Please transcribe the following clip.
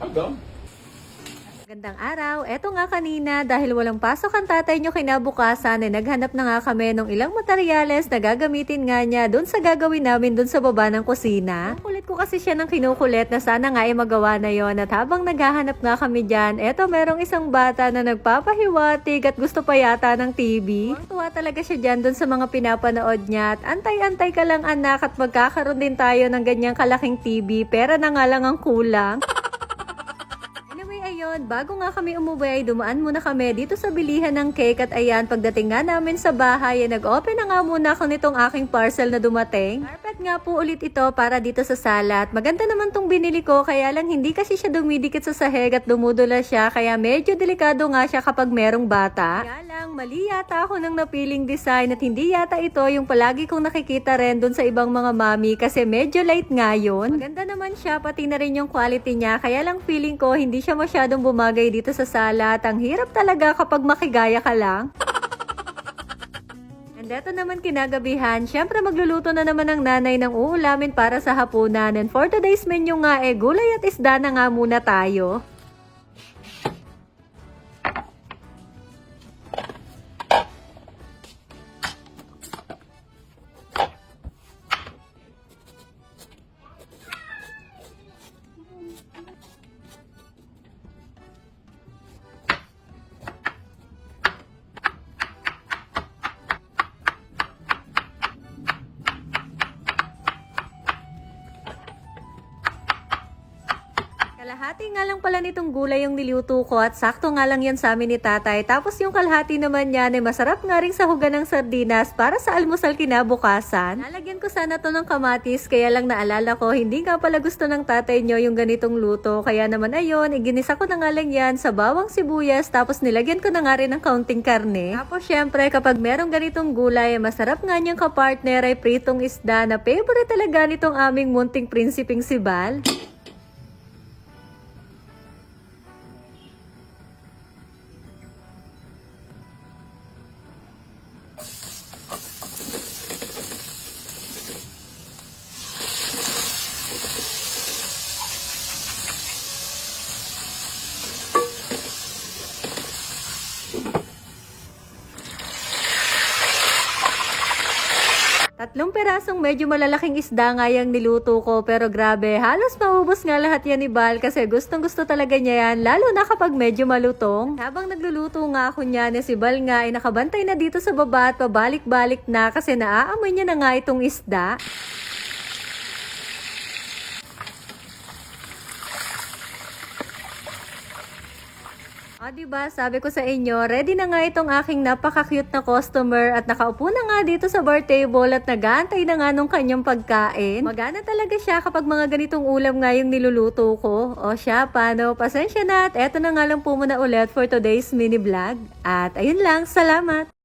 umaga. Magandang araw. Eto nga kanina, dahil walang pasok ang tatay nyo kinabukasan, naghanap na nga kami ng ilang materyales na gagamitin nga niya doon sa gagawin namin doon sa baba ng kusina. Ang kulit ko kasi siya ng kinukulit na sana nga ay magawa na yon. At habang naghahanap nga kami dyan, eto merong isang bata na nagpapahiwatig at gusto pa yata ng TV. Tuwa talaga siya dyan doon sa mga pinapanood niya. At antay-antay ka lang anak at magkakaroon din tayo ng ganyang kalaking TV. Pera na nga lang ang kulang. Ayun, bago nga kami umuwi, dumaan muna kami dito sa bilihan ng cake at ayan, pagdating nga namin sa bahay, nag-open na nga muna ako nitong aking parcel na dumating. Carpet nga po ulit ito para dito sa sala at maganda naman tong binili ko, kaya lang hindi kasi siya dumidikit sa sahig at dumudula siya, kaya medyo delikado nga siya kapag merong bata. Kaya lang, mali yata ako ng napiling design at hindi yata ito yung palagi kong nakikita rin dun sa ibang mga mami kasi medyo light nga yun. Maganda naman siya, pati na rin yung quality niya, kaya lang feeling ko hindi siya masyadong bumagay dito sa sala at ang hirap talaga kapag makigaya ka lang. And eto naman kinagabihan, syempre magluluto na naman ang nanay ng uulamin para sa hapunan. And for today's menu nga gulay at isda na nga muna tayo. Kalahati nga lang pala nitong gulay yung niluto ko at sakto nga lang yan sa amin ni tatay. Tapos yung kalahati naman yan ay masarap nga rin sa hugan ng sardinas para sa almusal kinabukasan. Nalagyan ko sana to ng kamatis kaya lang naalala ko hindi nga pala gusto ng tatay nyo yung ganitong luto. Kaya naman ayun, iginisa ko na nga lang yan sa bawang sibuyas tapos nilagyan ko na nga rin ng kaunting karne. Tapos syempre kapag merong ganitong gulay masarap nga niyang kapartner ay pritong isda na favorite talaga nitong aming munting prinsiping si Bal. Tatlong perasong medyo malalaking isda nga yung niluto ko pero grabe, halos maubos nga lahat yan ni Bal kasi gustong gusto talaga niya yan lalo na kapag medyo malutong. Habang nagluluto nga ako niyan si Bal nga ay nakabantay na dito sa baba at pabalik-balik na kasi naaamoy niya na nga itong isda. Diba, sabi ko sa inyo, ready na nga itong aking napaka-cute na customer at nakaupo na nga dito sa bar table at nag-aantay na nga nung kanyang pagkain. Magana talaga siya kapag mga ganitong ulam nga yung niluluto ko. O siya, paano? Pasensya na at eto na nga lang po muna ulit for today's mini vlog. At ayun lang, salamat!